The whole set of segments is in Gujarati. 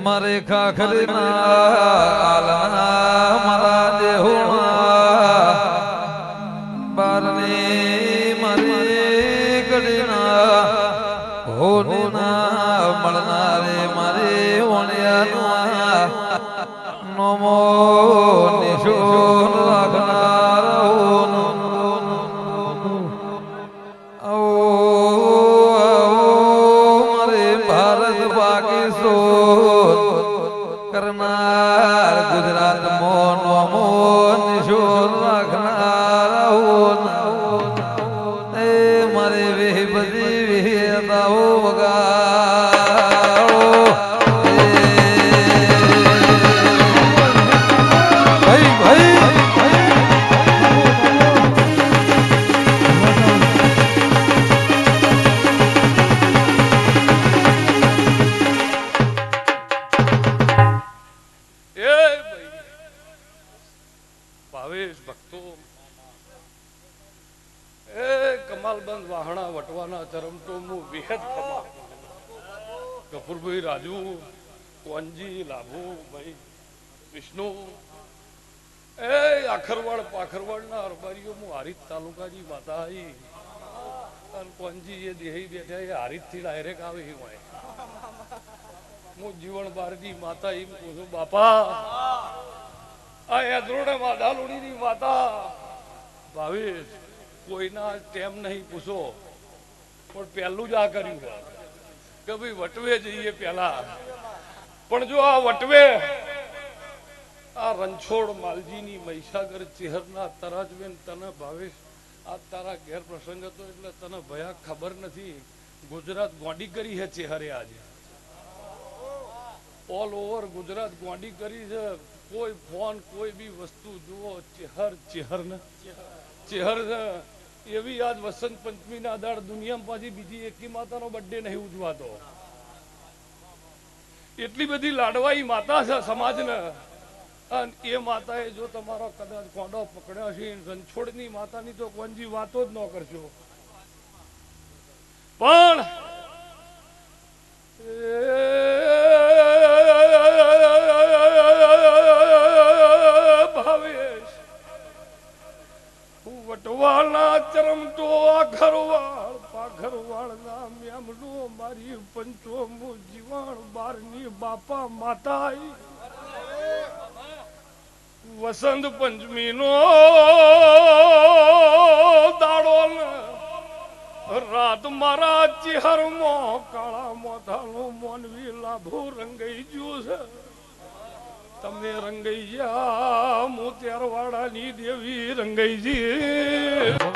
મારે ખાખરીના આલના મારા દેહોણા બારને મારે ગડીના હોના મળનારે મારે વણ્યાના નમો નિશોર રાખનાર મારે ભારત પાકિસ્તાન કરનાર ગુજરાત મોનો મોન નિશોર રાખનાર એ મારે વેહ બધી વેહતાઓ વગાડો ભાઈ ભાઈ ભાવેશ ભક્તો એ કમાલબંધ વાહણા વટવાના ચરમતો હું વિહદ ખમા કપૂરભાઈ રાજુ કોનજી લાભુ ભાઈ વિષ્ણુ એ આખરવાડ પાખરવાડ ના અરબારીઓ હું હારીત તાલુકાની માતા આવી અને કોનજી એ દેહી બેઠા એ હારીત થી ડાયરેક્ટ આવે હોય હું જીવન બારજી માતા એમ કહું છું બાપા આ યાદરોડામાં ડાલુડીની માતા ભાવેશ કોઈના ટેમ નહીં પૂછો પણ પહેલું જ આ કર્યું કે ભાઈ વટવે જઈએ પહેલા પણ જો આ વટવે આ રણછોડ માલજીની મહીસાગર ચેહરના તરાજબેન તને ભાવેશ આ તારા ઘેર પ્રસંગ હતો એટલે તને ભયા ખબર નથી ગુજરાત ગોંડી કરી છે ચેહરે આજે ઓલ ઓવર ગુજરાત ગોંડી કરી છે કોઈ ફોન કોઈ બી વસ્તુ જુઓ ચેહર ચેહર ને ચેહર એવી આજ વસંત પંચમી ના દાડ દુનિયામાં પાછી બીજી એકી માતાનો બર્થડે નહીં ઉજવાતો એટલી બધી લાડવાઈ માતા છે સમાજને અને એ માતાએ જો તમારો કદાચ કોંડો પકડ્યો છે રણછોડની માતાની તો કોનજી વાતો જ ન કરશો પણ વટવાના ચરમતો આખરવાળ પાખરવાળ ના મેમડો મારી પંચોમુ જીવાણ બારની બાપા માતા વસંત પંચમી નો દાડો રાત મારા ચેહરમાં કાળા મોઢાનો મોનવી લાભો રંગાઈ ગયો છે તમે રંગાઈ જા મોતિયારવાડાની દેવી રંગાઈજી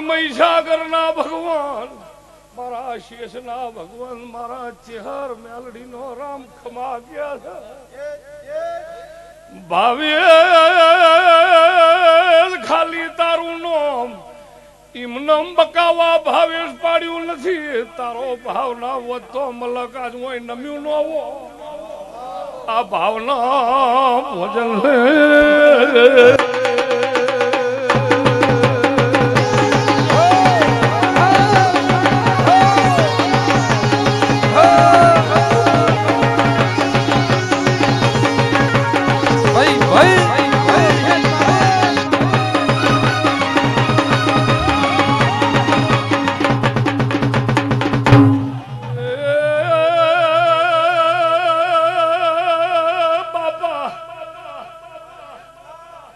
મહીસાગરના ભગવાન મારા શેષના ભગવાન મારા ચેહર મેલડી નો રામ ખમા ગયા છે ભાવેશ ખાલી તારું નામ ઇમનમ બકાવા ભાવેશ પાડ્યું નથી તારો ભાવના વધતો મલક આજ હોય નમ્યું ન હો આ ભાવના ભોજન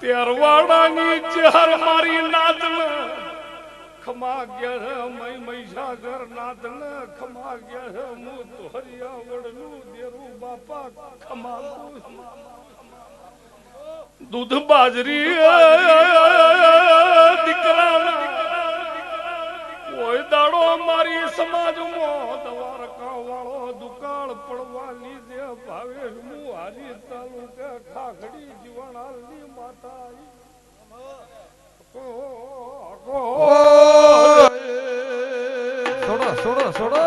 તેરવાડાની ચેહર મારી નાદન ખમા ગયા મય મહીસાગર નાદન ખમા ગયા મુ તો હરિયાવડનું દેરું બાપા ખમા દૂધ બાજરી દીકરાના કોઈ દાડો મારી સમાજમાં દ્વારકા વાળો દુકાળ પડવા લીધે ભાવે હું હારી તાલુકા ખાખડી જીવણાલની માતા છોડો છોડો છોડો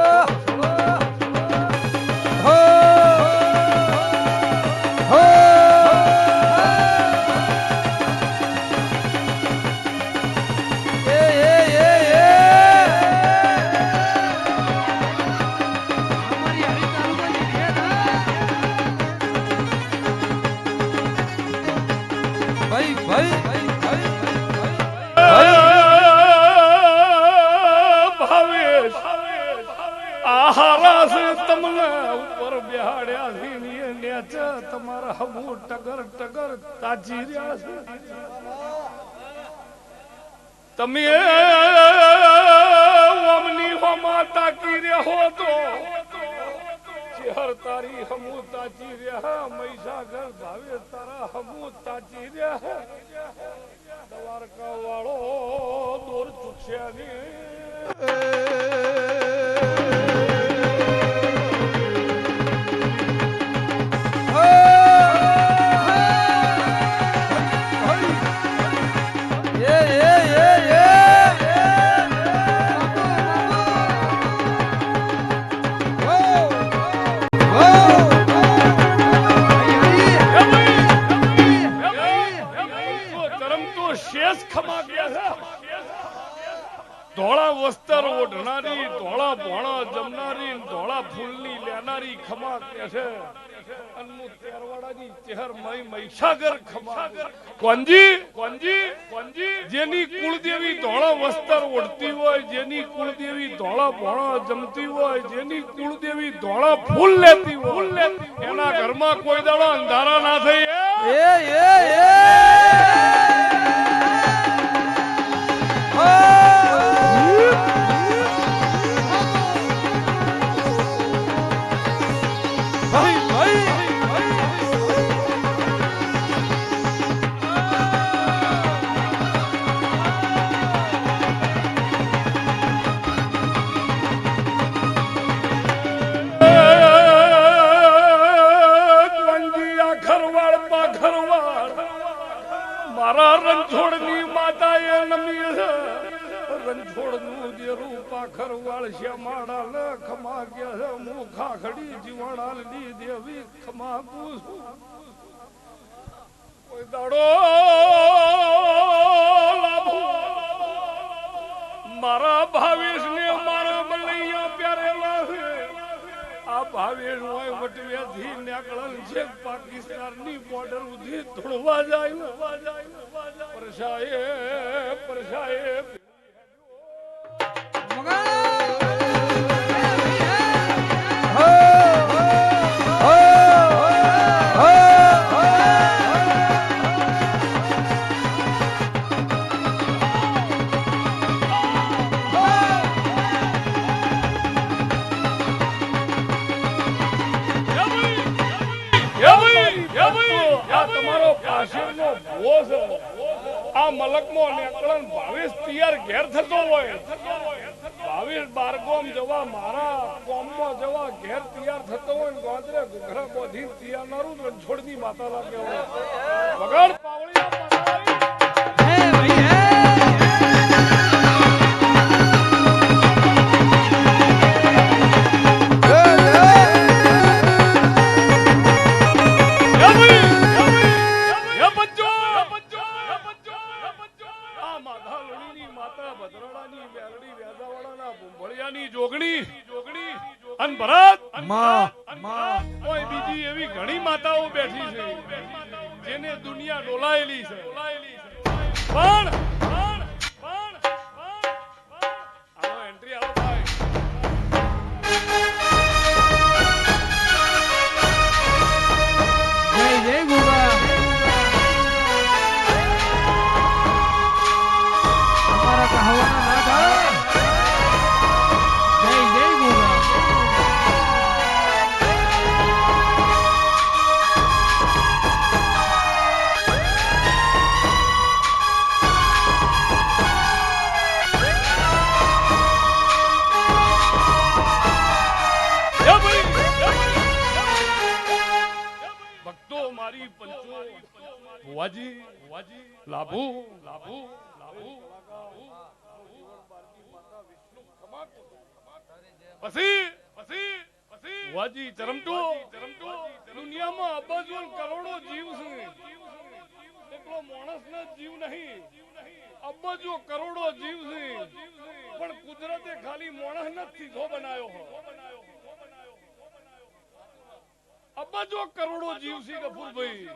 તમારા હબુ ટગર ટગર તાજી રહ્યા છે તમે ઓમની હોમાં તાકી રહ્યો તો ચેહર તારી હમુ તાજી રહ્યા મહીસાગર ભાવે તારા હમુ તાજી રહ્યા દ્વારકા વાળો દોર ચૂક્યા ને ધોળા વસ્ત્ર ઓઢનારી ધોળા ભોણા જમનારી ધોળા ફૂલની લેનારી ખમા કે છે અનમુ તેરવાડાની ચહેર મહીસાગર ખમા કોંજી કોંજી કોંજી જેની કુળદેવી ધોળા વસ્ત્ર ઓઢતી હોય જેની કુળદેવી ધોળા ભોણા જમતી હોય જેની કુળદેવી ધોળા ફૂલ લેતી હોય એના ઘરમાં કોઈ દાડો અંધારા ના થઈ મારા રણછોડની માતાએ નમી રણછોડનું દેરું પાખરવાળ શ્યામાડા ન ખમા કે હું ખાખડી જીવણાલની દેવી ખમા પૂછું કોઈ દાડો લાભો મારા ભાવેશને મારા મલૈયા પ્યારેલા છે આ ભાવેશ હોય વટવેથી નેકળન છે પાકિસ્તાનની બોર્ડર ઉધી ધોળવા જાય પરસાએ આ મલકમાં નેકળન ભાવેશ તૈયાર ઘેર થતો હોય ભાવેશ બારગોમ જવા મારા કોમમાં જવા ઘેર તૈયાર થતો હોય ને ગોંદરે ઘરા બોધી તૈયાર નારું રણછોડની માતા લાગે હોય વગાડ પાવળિયા બીજી એવી ઘણી માતાઓ બેઠી છે જેને દુનિયા ડોલાયેલી છે પણ એન્ટ્રી આવો ભાઈ જય ગુરુ અમારા કહાવાના નાથા મારી પંચો ભુવાજી લાભુ લાભુ લાભુ પછી પછી પછી ભુવાજી ચરમટો દુનિયામાં અબજો કરોડો જીવ છે એકલો માણસનો જીવ નહીં અબજો કરોડો જીવ છે પણ કુદરતે ખાલી માણસને સીધો બનાવ્યો હો અબજો કરોડો જીવ છે ગફુરભાઈ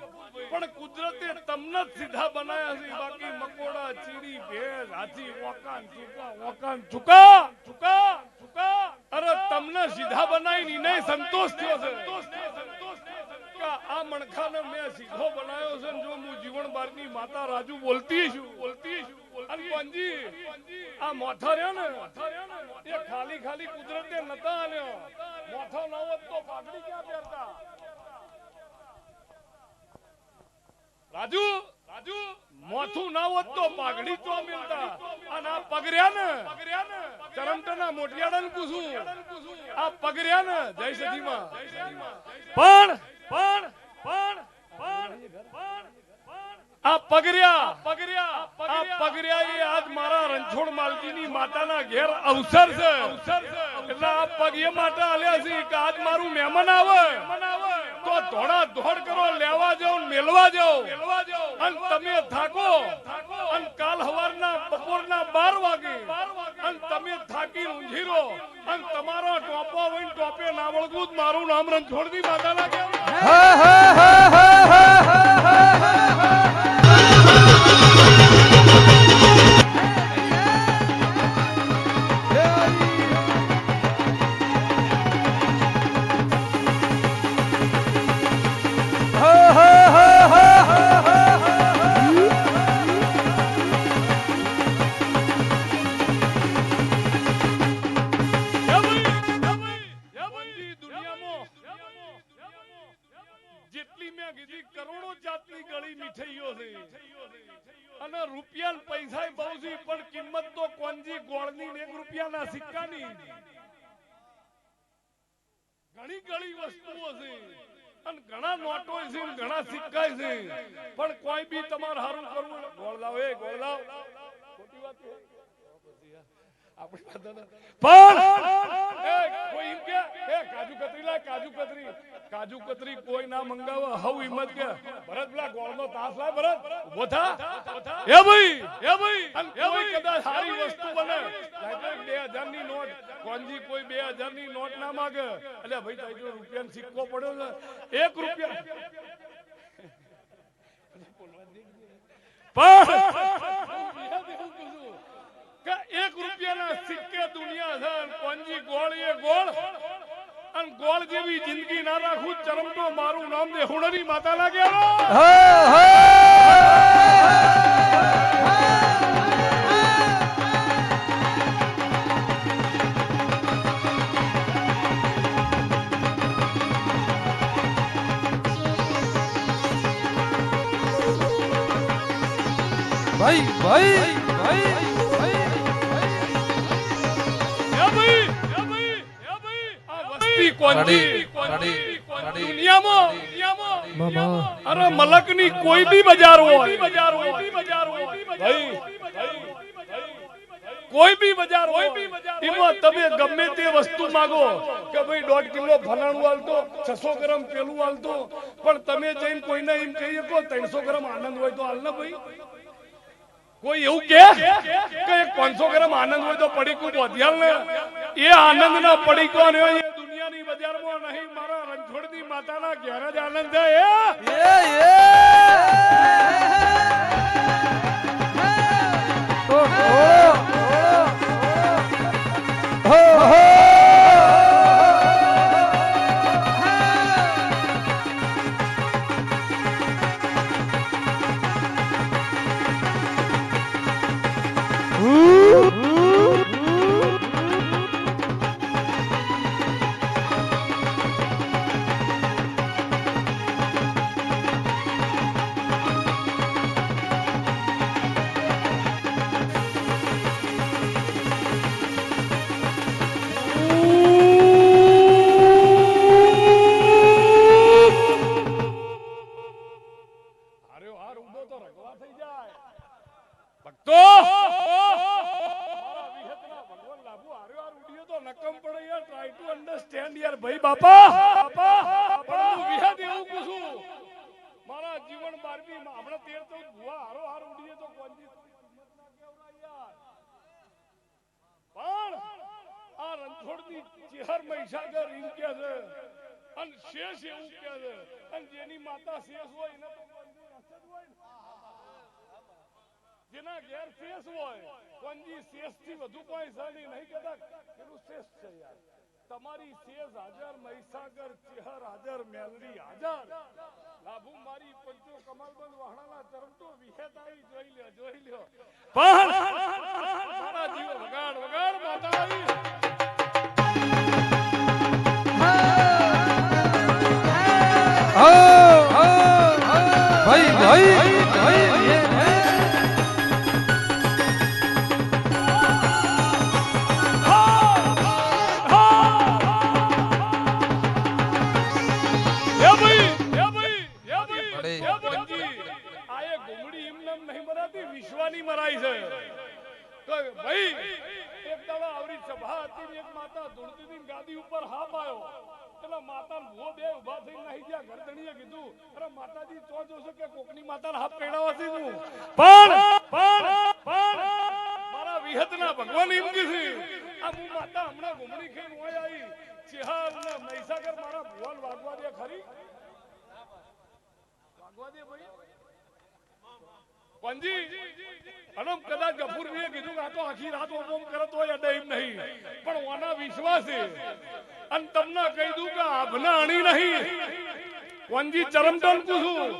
પણ કુદરતે તમને જ સીધા બનાયા છે બાકી મકોડા ચીડી ભેંસ હાથી ઓકાન ચુકા અરે તમને સીધા બનાવી નહીં સંતોષ થયો છે આ મણખાને મેં સીધો બનાવ્યો છે જો હું જીવન બારની માતા રાજુ બોલતી છું અને પંજી આ મોથા રહ્યા ને એ ખાલી કુદરતે નતા આલ્યો મોથો ન હોત તો પાઘડી ક્યાં પહેરતા રાજુ મોથું ના હોત તો પાઘડી ચો મિલતા અને આ પગર્યા ને ચરમટના મોટિયાડા ને પૂછું આ પગર્યા ને જય સદીમાં પણ આ પગર્યા એ આજ મારા રણછોડ માલજીની માતાના ઘેર અવસર છે એટલે આ પગ એ માટે આલ્યા છે કે આજ મારું મહેમાન આવે તો ધોળા ધોડ કરો લેવા જાઓ મેલવા જાઓ અને તમે થાકો અને કાલ સવારના બપોરના 12 વાગે અને તમે થાકી ઊંઘી રહો અને તમારો ટોપો હોય ટોપે ના વળગું મારું નામ રણછોડની માતાના ઘેર જેટલી મેં કીધી કરોડો જાતની ગળી મીઠાઈઓ છે અને રૂપિયા પૈસા બહુ છે પણ કિંમત તો કોંજી ગોળની 1 રૂપિયાના સિક્કાની ઘણી ગળી વસ્તુઓ છે અને ઘણા નોટો છે ઘણા સિક્કા છે પણ કોઈ બી તમારે હારું કરવું ગોળ લાવ ખોટી વાત છે આપણી વાત પણ કોઈ એમ કે કાજુ કતરી કોઈ ના મંગાવે હવ હિંમત કે ભરત પેલા ગોળનો તાસ લાય ભરત ઉભો થા એ ભાઈ કોઈ કદાચ સારી વસ્તુ બને 2000 ની નોટ કોંજી કોઈ 2000 ની નોટ ના માંગે એટલે ભાઈ તાજો રૂપિયાનો સિક્કો પડ્યો છે 1 રૂપિયા કે 1 રૂપિયાના સિક્કે દુનિયા છે કોંજી ગોળ એ ગોળ અને ગોળ જેવી જિંદગી ના રાખું ચરમટો મારું નામ દે હુણરી માતા લાગે ભાઈ અરે મલકની કોઈ બી બજાર હોય કોઈ બી બજાર હોય એમાં તમે ગમે તે વસ્તુ માંગો કે ભાઈ 1.5 કિલો ફલાણું આલતો 600 ગ્રામ પેલું આલતો પણ તમે જઈને કોઈને એમ કહીએ તો 300 ગ્રામ આનંદ હોય તો હાલ ને ભાઈ કોઈ એવું કે 500 ગ્રામ આનંદ હોય તો પડીકું બોધિયાલ ને એ આનંદ ના પડીકો ને એ દુનિયાની બજારમાં નહીં મારા રણછોડની માતાના ઘેર જ આનંદ ભક્તો મારા વિહતના ભગવાન લાભુ હાર્યો આ રૂડિયો તો નકમ પડે યાર ટ્રાય ટુ અન્ડરસ્ટેન્ડ યાર ભાઈ બાપા પણ હું વિહત એવું પૂછું મારા જીવન બારમી આપણે 13 14 ભુવા હારો હાર ઉડીએ તો કોંજી કિંમત ના કેવડા યાર પણ આ રણછોડની ચેહર મહીસાગર એમ કે છે અને શેષ એવું કે છે અને જેની માતા શેષ હોય એને તો કોંજી અસર હોય ને જેના ઘેર શેષ હોય કોંજી શેષ થી વધુ કોઈ સાની નહીં કહેતા એનું શેષ છે યાર તમારી શેષ હાજર મહીસાગર ચેહર હાજર મેલડી હાજર લાભુ મારી પંચો કમલબંધ વાહણાના ચરણ તો વિહેતાઈ જોઈ લ્યો પણ મારા જીવ વગાડ માતા આવી ભાઈ ભાઈ વિશ્વાની મરાઈ છે તો ભાઈ એક દાડો આવરી સભા હતી એક માતા ધૂળતી ગાદી ઉપર હાપ આવ્યો એટલે માતા ભો બે ઉભા થઈને નહીં ગયા ગરદણીએ કીધું અરે માતાજી તો જોશો કે કોકની માતા હાથ પેડાવાથી હું પણ મારા વિહતના ભગવાન એમ કીધું આ હું માતા હમણાં ઘૂમડી ખાઈને હોય આવી ચેહર ને મહીસાગર મારા ભુવન વાગવા દે ખરી વાગવા દે ભાઈ પંજી અને કદાચ ગફુરજીએ કીધું કે આ તો આખી રાત ઓમ કરત હોય અડે એમ નહીં પણ ઓના વિશ્વાસ છે અને તમને કહી દઉં કે આભના અણી નહીં પંજી ચરમટન પૂછું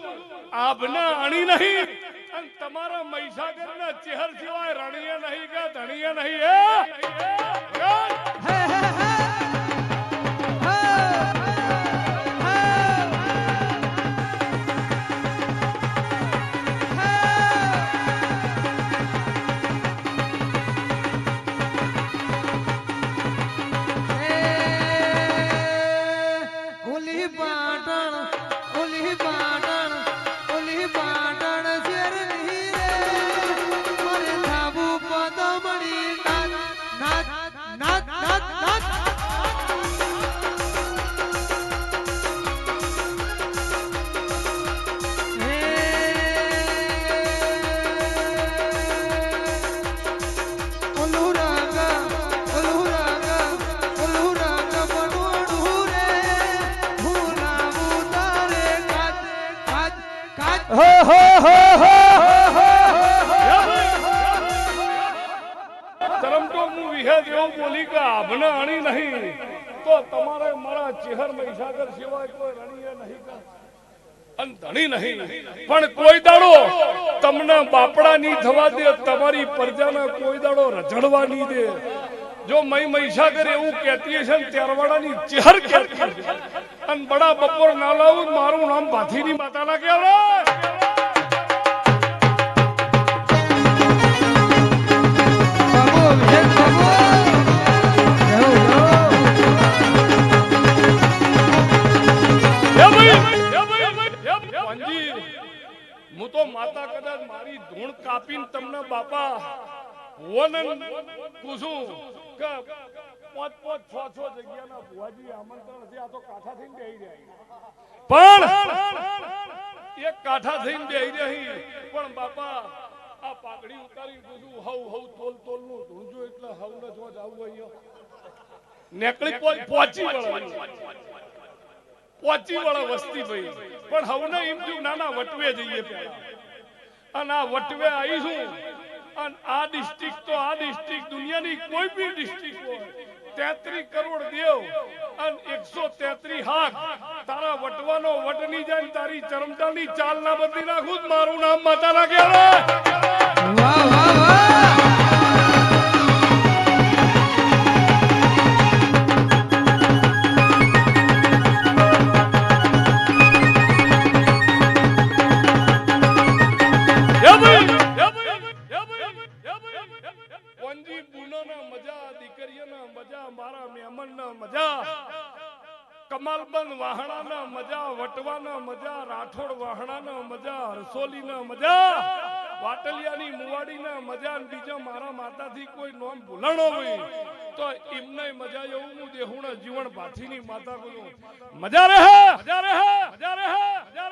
આભના અણી નહીં અને તમારા મહીસાગરના ચેહર સિવાય રણીએ નહીં કે ધણીએ નહીં બોલી કે આભના અણી નહીં તો તમારે મારા ચેહર મહીસાગર સિવાય કોઈ રણીએ નહીં અને ધણી નહીં પણ કોઈ દાડો તમને બાપડા નહીં થવા દે તમારી પ્રજાને કોઈ દાડો રજડવા નહીં દે જો મહીસાગર એવું કહેતી હશે ને ત્યારવાડાની ચેહર કહેતી અને બડા બપોર ના લાવું મારું નામ ભાથીની માતા ના કહેવાય હું તો માતા કદાચ મારી ધૂણ કાપીને તમને બાપા વનન પૂછું કે 5-5 6-6 જગ્યાના ભુવાજી આમંત્રણ છે આ તો કાઠા થઈને બેહી રહ્યા પણ એક કાઠા થઈને બેહી રહી પણ બાપા આ પાઘડી ઉતારી પૂછું હવ તોલ નું ઢૂંઢજો એટલે હવ ને જો જાવ અહીંયા નેકળી પહોંચી વાળા વસ્તી ભાઈ પણ હવને એમ થયું નાના વટવે જઈએ પેલા અને આ વટવે આવીશું અને આ ડિસ્ટ્રિક્ટ દુનિયાની કોઈ બી ડિસ્ટ્રિક્ટ હોય 33 કરોડ દેવ અને 133 હાથ તારા વટવાનો વટ ની જાય તારી ચરમટાની ચાલ ના બદલી નાખું મારું નામ માતા ના કહેવાય વાહ વાહ વાહ કમલબંધ વાહણાના મજા વટવાના મજા રાઠોડ વાહણાના મજા હરસોલીના મજા વાટલિયાની મુવાડીના મજા ને બીજા મારા માતાથી કોઈ નોમ ભૂલાણો હોય તો એમને મજા એવું હું દેહુણા જીવન ભાથીની માતા બોલું મજા રહે મજા રહે મજા રહે મજા